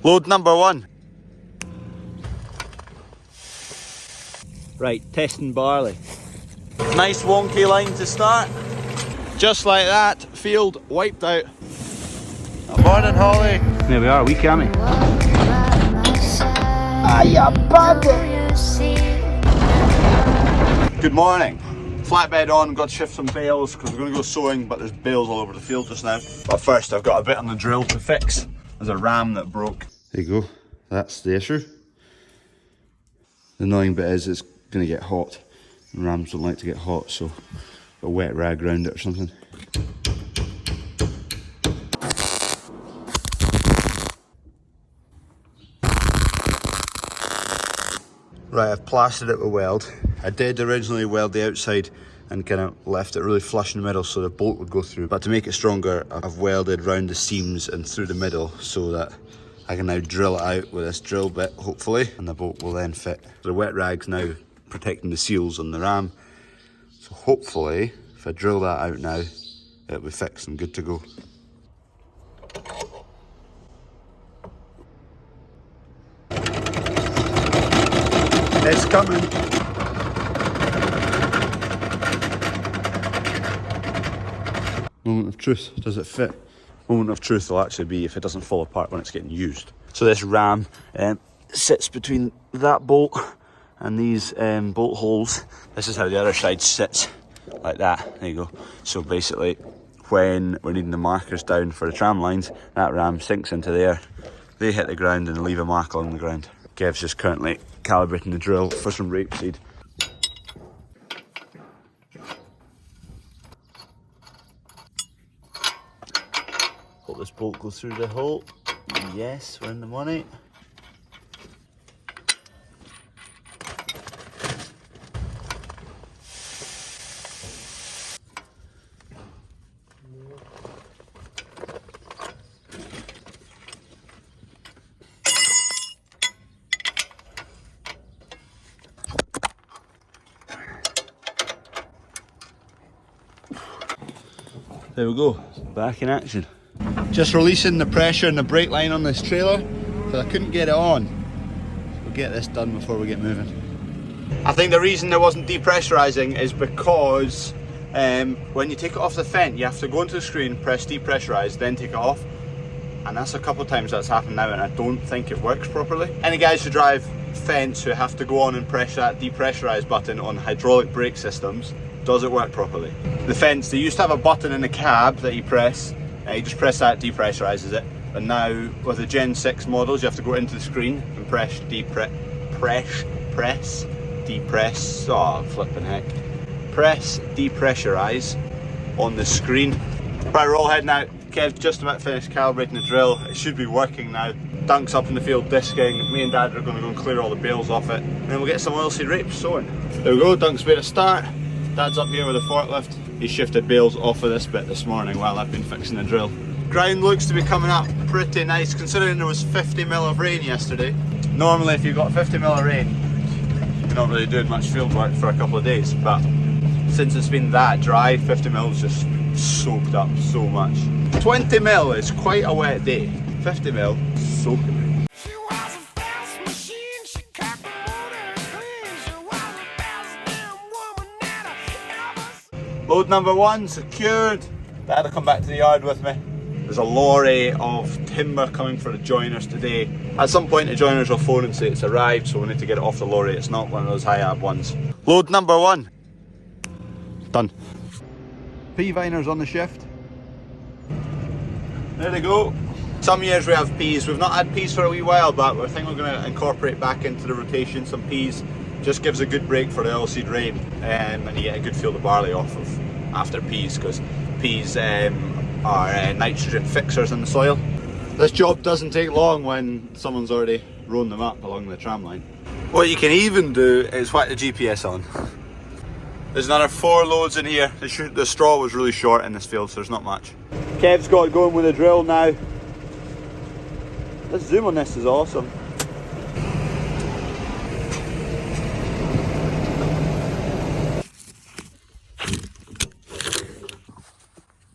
Load number 1. Right, testing barley. Nice wonky line to start. Just like that, field wiped out. Morning, Holly. There we are, wee cammy. Ah, ya bandit! Good morning. Flatbed on, got to shift some bales because we're going to go sowing, but there's bales all over the field just now. But first, I've got a bit on the drill to fix. There's a ram that broke. There you go, that's the issue. The annoying bit is it's going to get hot. And rams don't like to get hot, so a wet rag around it or something. Right, I've plastered it with weld. I did originally weld the outside and kind of left it really flush in the middle so the bolt would go through. But to make it stronger, I've welded round the seams and through the middle so that I can now drill it out with this drill bit, hopefully, and the bolt will then fit. The wet rag's now protecting the seals on the ram. So hopefully, if I drill that out now, it'll be fixed and good to go. It's coming. Moment of truth, does it fit? Moment of truth will actually be if it doesn't fall apart when it's getting used. So this ram sits between that bolt and these bolt holes. This is how the other side sits, like that. There you go. So basically, when we're needing the markers down for the tram lines, that ram sinks into there. They hit the ground and leave a mark along the ground. Kev's just currently calibrating the drill for some rapeseed. Hope this bolt goes through the hole. Yes, we're in the money. There we go, back in action. Just releasing the pressure and the brake line on this trailer, because I couldn't get it on. So we'll get this done before we get moving. I think the reason there wasn't depressurizing is because when you take it off the fence, you have to go into the screen, press depressurize, then take it off. And that's a couple of times that's happened now, and I don't think it works properly. Any guys who drive fence who have to go on and press that depressurize button on hydraulic brake systems, does it work properly? The fence, they used to have a button in the cab that you press, you just press that, depressurizes it. But now with the Gen 6 models, you have to go into the screen and press depressurize on the screen. Right, we're all heading out. Kev's just about finished calibrating the drill. It should be working now. Dunk's up in the field disking. Me and Dad are going to go and clear all the bales off it. And then we'll get some oilseed rape sowing. There we go, Dunk's made a start. Dad's up here with a forklift. He shifted bales off of this bit this morning while I've been fixing the drill. Ground looks to be coming up pretty nice considering there was 50 mil of rain yesterday. Normally if you've got 50 mil of rain, you're not really doing much field work for a couple of days, but since it's been that dry, 50 mil's just soaked up so much. 20 mil is quite a wet day. 50 mil, soaking it. Load number 1 secured. Dad will come back to the yard with me. There's a lorry of timber coming for the joiners today. At some point the joiners will phone and say it's arrived, so we need to get it off the lorry. It's not one of those high-ab ones. Load number 1. Done. Pea viners on the shift. There they go. Some years we have peas. We've not had peas for a wee while, but I think we're going to incorporate back into the rotation some peas. Just gives a good break for the oilseed rape, and you get a good field of barley off of after peas, because peas are nitrogen fixers in the soil. This job doesn't take long when someone's already rown them up along the tram line. What you can even do is whack the GPS on. There's another 4 loads in here. The straw was really short in this field, so there's not much. Kev's got it going with the drill now. This zoom on this is awesome.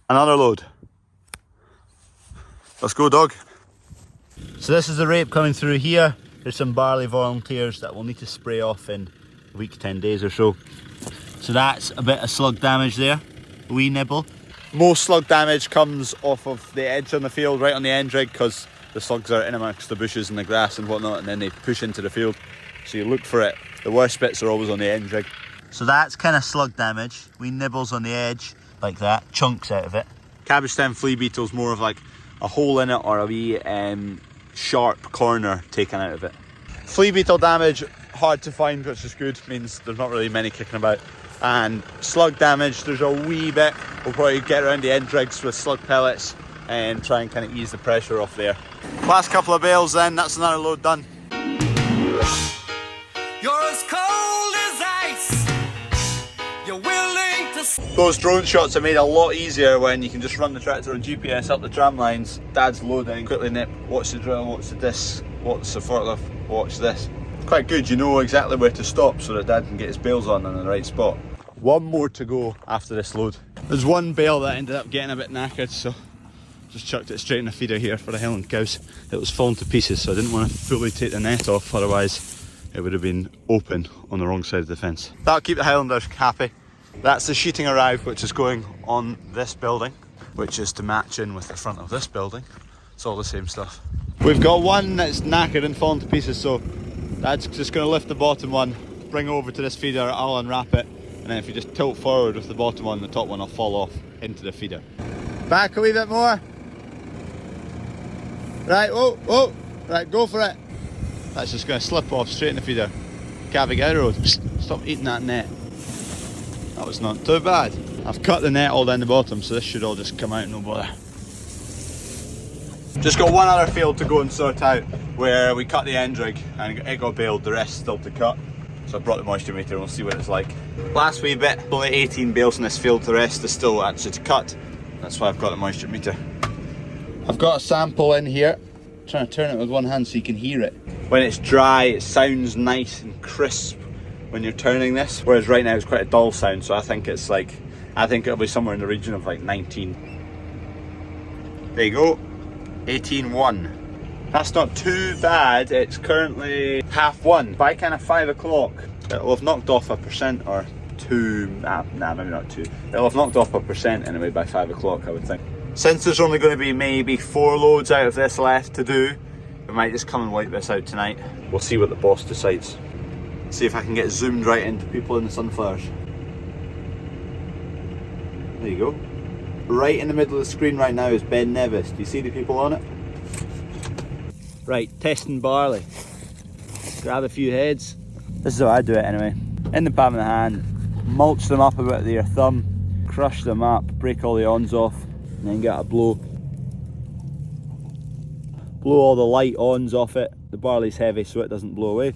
Another load. Let's go, dog. So this is the rape coming through here. There's some barley volunteers that we'll need to spray off in a week, 10 days or so. So that's a bit of slug damage there, a wee nibble. Most slug damage comes off of the edge on the field, right on the end rig, because the slugs are in amongst the bushes and the grass and whatnot, and then they push into the field. So you look for it. The worst bits are always on the end rig. So that's kind of slug damage. Wee nibbles on the edge, like that, chunks out of it. Cabbage stem flea beetle's more of like a hole in it or a wee sharp corner taken out of it. Flea beetle damage, hard to find, which is good, means there's not really many kicking about. And slug damage, there's a wee bit. We'll probably get around the end rigs with slug pellets and try and kind of ease the pressure off there. Last couple of bales then, that's another load done. You're as cold as ice. You're willing to... Those drone shots are made a lot easier when you can just run the tractor on GPS up the tram lines. Dad's loading, quickly nip, watch the drill, watch the disc, watch the forklift, watch this. Quite good, you know exactly where to stop so that Dad can get his bales on in the right spot. One more to go after this load. There's one bale that ended up getting a bit knackered, so just chucked it straight in the feeder here for the Highland cows. It was falling to pieces, so I didn't want to fully take the net off, otherwise it would have been open on the wrong side of the fence. That'll keep the Highlanders happy. That's the sheeting arrived, which is going on this building, which is to match in with the front of this building. It's all the same stuff. We've got one that's knackered and fallen to pieces, so Dad's just going to lift the bottom one, bring it over to this feeder, I'll unwrap it, and then if you just tilt forward with the bottom one, the top one will fall off into the feeder. Back a wee bit more. Right, whoa, whoa, right, go for it. That's just going to slip off straight in the feeder. Gabby, get out of the road. Stop eating that net. That was not too bad. I've cut the net all down the bottom, so this should all just come out, no bother. Just got one other field to go and sort out where we cut the end rig and it got baled, the rest still to cut. So I brought the moisture meter and we'll see what it's like. Last wee bit, only 18 bales in this field, the rest is still actually to cut. That's why I've got the moisture meter. I've got a sample in here, I'm trying to turn it with one hand so you can hear it. When it's dry, it sounds nice and crisp when you're turning this, whereas right now it's quite a dull sound, so I think it's like, I think it'll be somewhere in the region of like 19. There you go. 18.1. That's not too bad. It's currently 1:30. By kind of 5 o'clock, it'll have knocked off 1% or 2. Nah, maybe not 2. It'll have knocked off 1% anyway by 5 o'clock, I would think. Since there's only going to be maybe 4 loads out of this left to do, we might just come and wipe this out tonight. We'll see what the boss decides. See if I can get zoomed right into people in the sunflowers. There you go. Right in the middle of the screen right now is Ben Nevis. Do you see the people on it? Right, testing barley. Grab a few heads. This is how I do it anyway. In the palm of the hand, mulch them up a bit with your thumb, crush them up, break all the awns off, and then get a blow. Blow all the light awns off it. The barley's heavy so it doesn't blow away.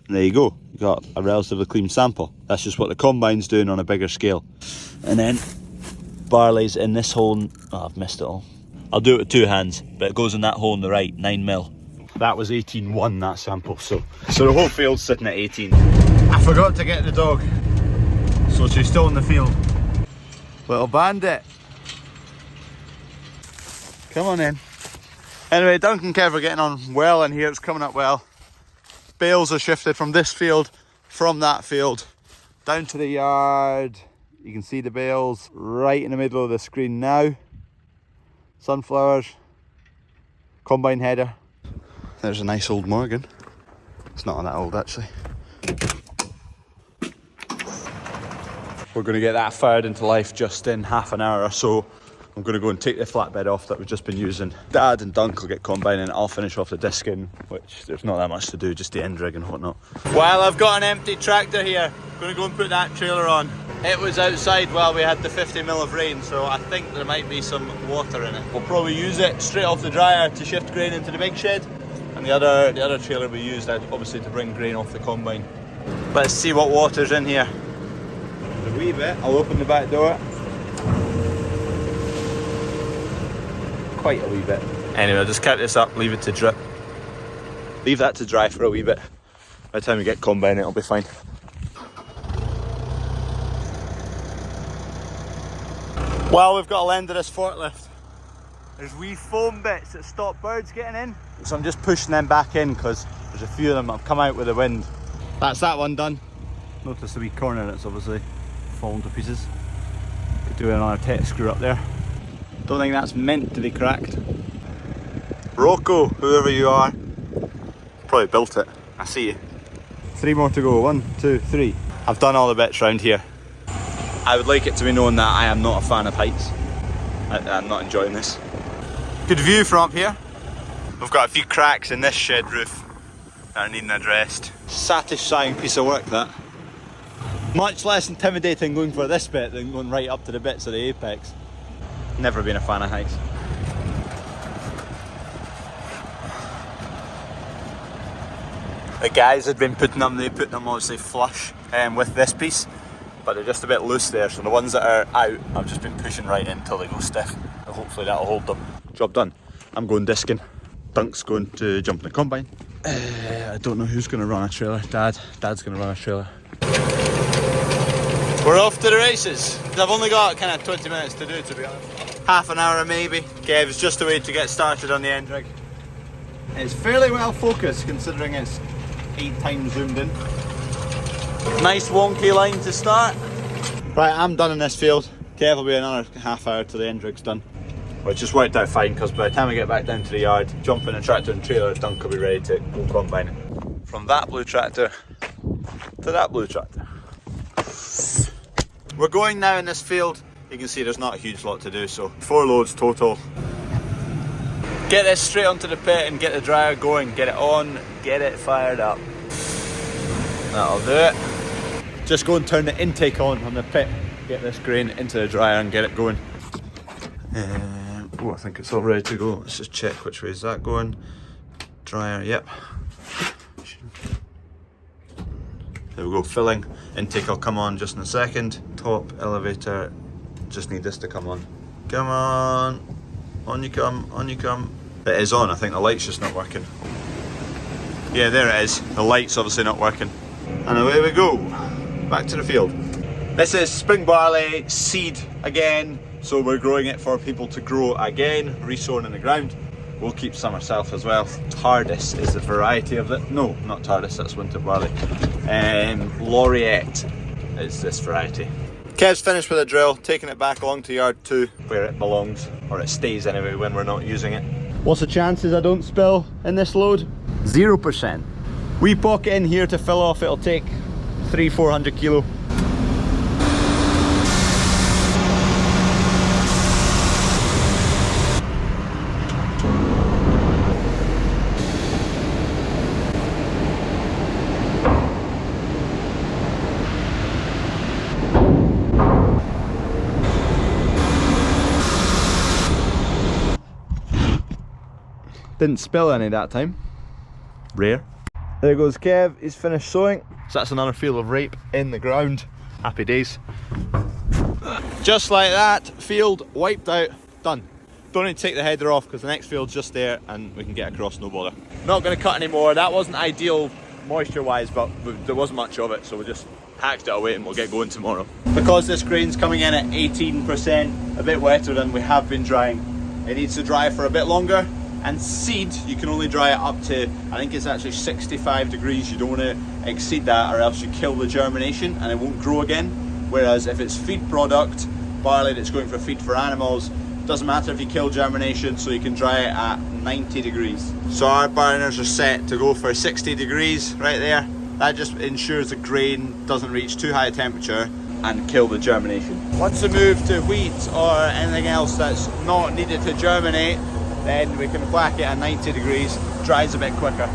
There you go, you got a relatively clean sample. That's just what the combine's doing on a bigger scale. And then barley's in this hole. Oh, I've missed it all. I'll do it with 2 hands, but it goes in that hole on the right, 9mm. That was 18.1, that sample, so the whole field's sitting at 18. I forgot to get the dog, so she's still in the field. Little bandit. Come on in. Anyway, Duncan and Kev are getting on well in here, it's coming up well. Bales are shifted from this field, from that field, down to the yard. You can see the bales right in the middle of the screen now. Sunflowers, combine header. There's a nice old Morgan. It's not that old actually. We're going to get that fired into life just in half an hour or so. I'm going to go and take the flatbed off that we've just been using. Dad and Dunk will get combine and I'll finish off the disking, which there's not that much to do, just the end rig and whatnot. While I've got an empty tractor here, I'm going to go and put that trailer on. It was outside while we had the 50mm of rain, so I think there might be some water in it. We'll probably use it straight off the dryer to shift grain into the big shed, and the other trailer we used obviously to bring grain off the combine. Let's see what water's in here. A wee bit. I'll open the back door. Quite a wee bit. Anyway, I'll just cap this up, leave it to drip. Leave that to dry for a wee bit. By the time we get combine, it'll be fine. Well, we've got to lend to this forklift. there's wee foam bits that stop birds getting in. So I'm just pushing them back in because there's a few of them that have come out with the wind. That's that one done. Notice the wee corner that's obviously fallen to pieces. Could do another test screw up there. Don't think that's meant to be cracked. Rocco, whoever you are, probably built it. I see you. 3 more to go. 1, 2, 3. I've done all the bits around here. I would like it to be known that I am not a fan of heights. I'm not enjoying this. Good view from up here. We've got a few cracks in this shed roof that are needing addressed. Satisfying piece of work, that. Much less intimidating going for this bit than going right up to the bits of the apex. Never been a fan of heights. The guys had been putting them, they put them obviously flush with this piece, but they're just a bit loose there, so the ones that are out I've just been pushing right in until they go stiff, and hopefully that'll hold them. Job done. I'm going disking. Dunk's going to jump in the combine. I don't know who's going to run a trailer. Dad's going to run a trailer. We're off to the races. I've only got kind of 20 minutes to do, to be honest. Half an hour maybe. Kev's just a way to get started on the end rig. It's fairly well focused considering it's 8 times zoomed in. Nice wonky line to start. Right, I'm done in this field. Kev will be another half hour till the end rig's done. Which just worked out fine because by the time I get back down to the yard, jump in a tractor and trailer, Dunk will be ready to go combine it. From that blue tractor to that blue tractor. We're going now in this field. You can see there's not a huge lot to do, so 4 loads total. Get this straight onto the pit and get the dryer going, get it on, get it fired up. That'll do it. Just go and turn the intake on the pit, get this grain into the dryer and get it going. Oh, I think it's all ready to go. Let's just check which way is that going. Dryer, yep. There we go, filling. Intake will come on just in a second. Top elevator, just need this to come on. Come on. On you come, on you come. It is on, I think the light's just not working. Yeah, there it is. The light's obviously not working. And away we go. Back to the field. This is spring barley, seed again. So we're growing it for people to grow again, resown in the ground. We'll keep some ourselves as well. TARDIS is the variety of it. No, not TARDIS, that's winter barley. Laureate is this variety. Kev's finished with the drill, taking it back along to yard 2, where it belongs, or it stays anyway when we're not using it. What's the chances I don't spill in this load? 0%. We pocket in here to fill off, it'll take 300-400 kilo. Didn't spill any that time. Rare. There goes Kev, he's finished sowing. So that's another field of rape in the ground. Happy days. Just like that, field wiped out, done. Don't need to take the header off because the next field's just there and we can get across, no bother. Not going to cut anymore, that wasn't ideal moisture wise, but there wasn't much of it, so we just hacked it away and we'll get going tomorrow. Because this grain's coming in at 18%, a bit wetter than we have been drying, it needs to dry for a bit longer. And seed, you can only dry it up to, I think it's actually 65 degrees. You don't want to exceed that or else you kill the germination and it won't grow again. Whereas if it's feed product, barley that's going for feed for animals, doesn't matter if you kill germination, so you can dry it at 90 degrees. So our burners are set to go for 60 degrees right there. That just ensures the grain doesn't reach too high a temperature and kill the germination. Once we move to wheat or anything else that's not needed to germinate, then we can whack it at 90 degrees, dries a bit quicker.